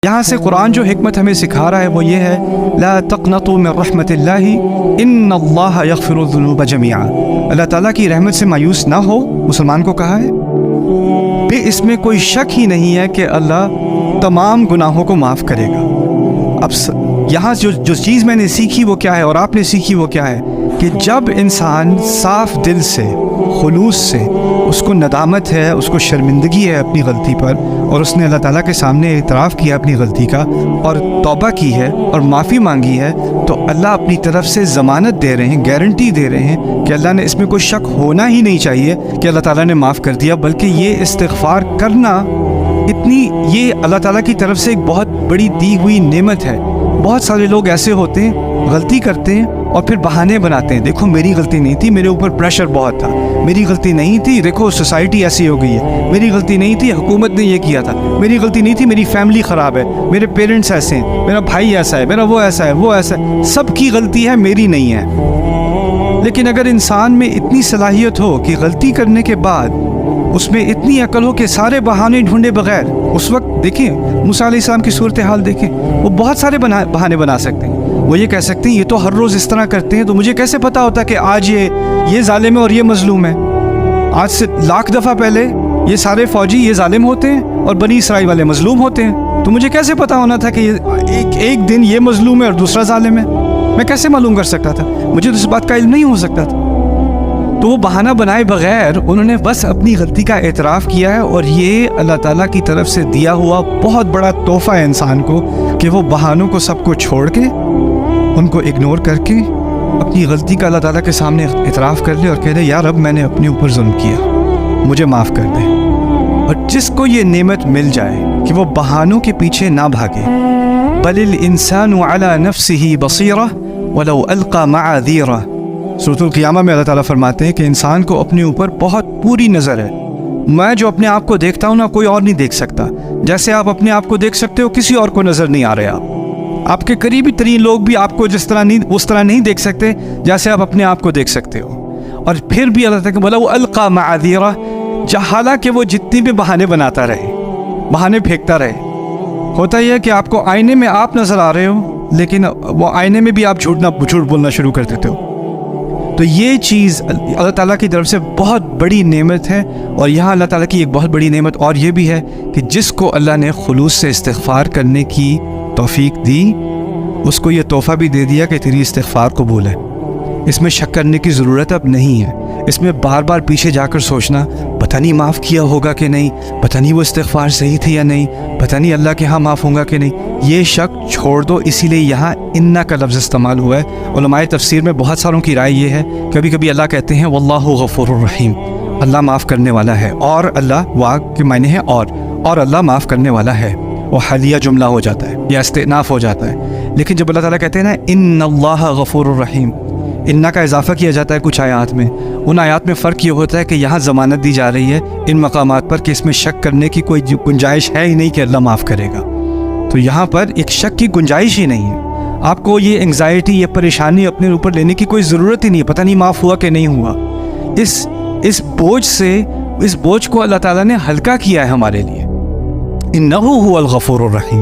یہاں سے قرآن جو حکمت ہمیں سکھا رہا ہے وہ یہ ہے لا تقنطوا من رحمت اللہ ان اللہ یغفر الذنوب جميعا. اللہ تعالیٰ کی رحمت سے مایوس نہ ہو، مسلمان کو کہا ہے. پھر اس میں کوئی شک ہی نہیں ہے کہ اللہ تمام گناہوں کو معاف کرے گا. اب یہاں جو چیز میں نے سیکھی وہ کیا ہے اور آپ نے سیکھی وہ کیا ہے کہ جب انسان صاف دل سے خلوص سے اس کو ندامت ہے، اس کو شرمندگی ہے اپنی غلطی پر، اور اس نے اللہ تعالیٰ کے سامنے اعتراف کیا اپنی غلطی کا اور توبہ کی ہے اور معافی مانگی ہے، تو اللہ اپنی طرف سے ضمانت دے رہے ہیں، گارنٹی دے رہے ہیں کہ اللہ نے اس میں کوئی شک ہونا ہی نہیں چاہیے کہ اللہ تعالیٰ نے معاف کر دیا، بلکہ یہ استغفار کرنا یہ اللہ تعالیٰ کی طرف سے ایک بہت بڑی دی ہوئی نعمت ہے. بہت سارے لوگ ایسے ہوتے ہیں، غلطی کرتے ہیں اور پھر بہانے بناتے ہیں، دیکھو میری غلطی نہیں تھی، میرے اوپر پریشر بہت تھا، میری غلطی نہیں تھی، دیکھو سوسائٹی ایسی ہو گئی ہے، میری غلطی نہیں تھی، حکومت نے یہ کیا تھا، میری غلطی نہیں تھی، میری فیملی خراب ہے، میرے پیرنٹس ایسے ہیں، میرا بھائی ایسا ہے، میرا وہ ایسا ہے، وہ ایسا ہے، سب کی غلطی ہے، میری نہیں ہے. لیکن اگر انسان میں اتنی صلاحیت ہو کہ غلطی کرنے کے بعد اس میں اتنی عقل ہو کہ سارے بہانے ڈھونڈے بغیر، اس وقت دیکھیں موسیٰ علیہ السلام کی صورتحال دیکھیں، وہ بہت سارے بہانے بنا سکتے ہیں. وہ یہ کہہ سکتے ہیں یہ تو ہر روز اس طرح کرتے ہیں، تو مجھے کیسے پتا ہوتا کہ آج یہ ظالم ہے اور یہ مظلوم ہے؟ آج سے لاکھ دفعہ پہلے یہ سارے فوجی یہ ظالم ہوتے ہیں اور بنی اسرائیل والے مظلوم ہوتے ہیں، تو مجھے کیسے پتا ہونا تھا کہ ایک دن یہ مظلوم ہے اور دوسرا ظالم ہے؟ میں کیسے معلوم کر سکتا تھا؟ مجھے تو اس بات کا علم نہیں ہو سکتا تھا. تو وہ بہانہ بنائے بغیر انہوں نے بس اپنی غلطی کا اعتراف کیا ہے، اور یہ اللہ تعالیٰ کی طرف سے دیا ہوا بہت بڑا تحفہ ہے انسان کو کہ وہ بہانوں کو سب کو چھوڑ کے، ان کو اگنور کر کے اپنی غلطی کا اللہ تعالیٰ کے سامنے اعتراف کر لے اور کہہ دے یا رب میں نے اپنے اوپر ظلم کیا، مجھے معاف کر دے. اور جس کو یہ نعمت مل جائے کہ وہ بہانوں کے پیچھے نہ بھاگے، بل الانسان علی نفسہ بصیرہ ولو القى معاذیرہ. سورۃ القیامہ میں اللہ تعالیٰ فرماتے ہیں کہ انسان کو اپنے اوپر بہت پوری نظر ہے. میں جو اپنے آپ کو دیکھتا ہوں نا کوئی اور نہیں دیکھ سکتا. جیسے آپ اپنے آپ کو دیکھ سکتے ہو کسی اور کو نظر نہیں آ رہے. آپ کے قریبی ترین لوگ بھی آپ کو اس طرح نہیں دیکھ سکتے جیسے آپ اپنے آپ کو دیکھ سکتے ہو. اور پھر بھی اللہ تعالیٰ بولا وہ القى معاذیرہ، حالانکہ وہ جتنی بھی بہانے بناتا رہے، بہانے پھینکتا رہے. ہوتا یہ ہے کہ آپ کو آئینے میں آپ نظر آ رہے ہو، لیکن وہ آئینے میں بھی آپ جھوٹ بولنا شروع کر دیتے ہو. تو یہ چیز اللہ تعالیٰ کی طرف سے بہت بڑی نعمت ہے. اور یہاں اللہ تعالیٰ کی ایک بہت بڑی نعمت اور یہ بھی ہے کہ جس کو اللہ نے خلوص سے استغفار کرنے کی توفیق دی، اس کو یہ تحفہ بھی دے دیا کہ تیری استغفار قبول ہے. اس میں شک کرنے کی ضرورت اب نہیں ہے. اس میں بار بار پیچھے جا کر سوچنا پتہ نہیں معاف کیا ہوگا کہ نہیں، پتہ نہیں وہ استغفار صحیح تھی یا نہیں، پتہ نہیں اللہ کے ہاں معاف ہوگا کہ نہیں، یہ شک چھوڑ دو. اسی لیے یہاں انا کا لفظ استعمال ہوا ہے. علماء تفسیر میں بہت ساروں کی رائے یہ ہے، کبھی کبھی اللہ کہتے ہیں واللہ غفور الرحیم، اللہ معاف کرنے والا ہے، اور اللہ وا کے معنی ہے اور اللہ معاف کرنے والا ہے. وہ حالیہ جملہ ہو جاتا ہے یا استئناف ہو جاتا ہے. لیکن جب اللہ تعالیٰ کہتے ہیں نا ان اللہ غفور الرحیم، انا کا اضافہ کیا جاتا ہے کچھ آیات میں. ان آیات میں فرق یہ ہوتا ہے کہ یہاں ضمانت دی جا رہی ہے ان مقامات پر کہ اس میں شک کرنے کی کوئی گنجائش ہے ہی نہیں کہ اللہ معاف کرے گا. تو یہاں پر ایک شک کی گنجائش ہی نہیں ہے. آپ کو یہ انگزائٹی، یہ پریشانی اپنے اوپر لینے کی کوئی ضرورت ہی نہیں. پتہ نہیں معاف ہوا کہ نہیں ہوا. اس بوجھ کو اللہ تعالیٰ نے ہلکا کیا ہے ہمارے لیے. انہ هو الغفور الرحیم.